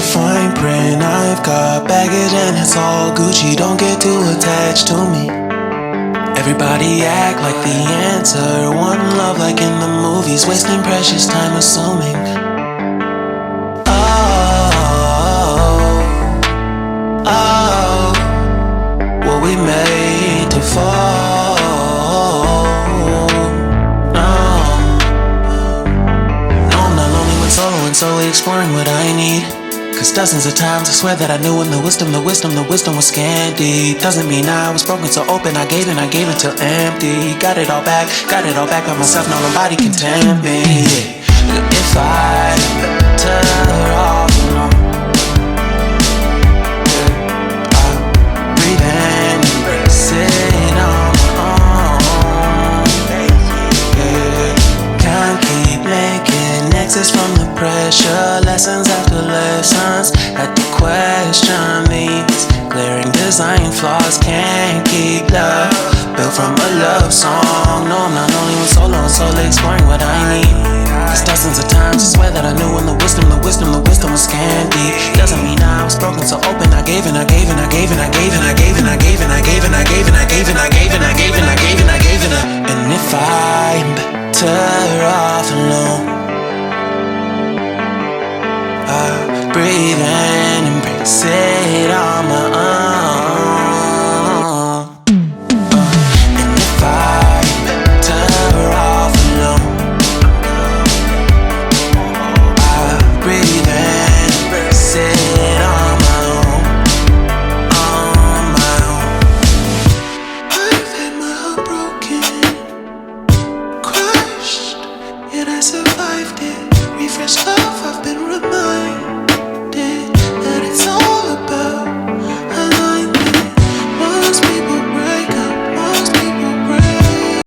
fine print. I've got baggage and it's all Gucci. Don't get too attached to me. Everybody act like the answer. One love like in the movies. Wasting precious time assuming. Oh, were we made to fall? No, I'm not lonely when solo and solely exploring what I need. Cause dozens of times I swear that I knew when the wisdom was scanty. Doesn't mean I was broken so open, I gave it till empty. Got it all back by myself, no nobody can tempt me. If I better off alone, sit on my own. Can't keep making exits from the pressure. Lessons after lessons, had to question these glaring design flaws. Can't keep love built from a love song. No, I'm not only when solo and solely exploring what I need. Cause dozens of times I swear that I knew when the wisdom was scanty. Doesn't mean I was broken so open. I gave it. And if I'm better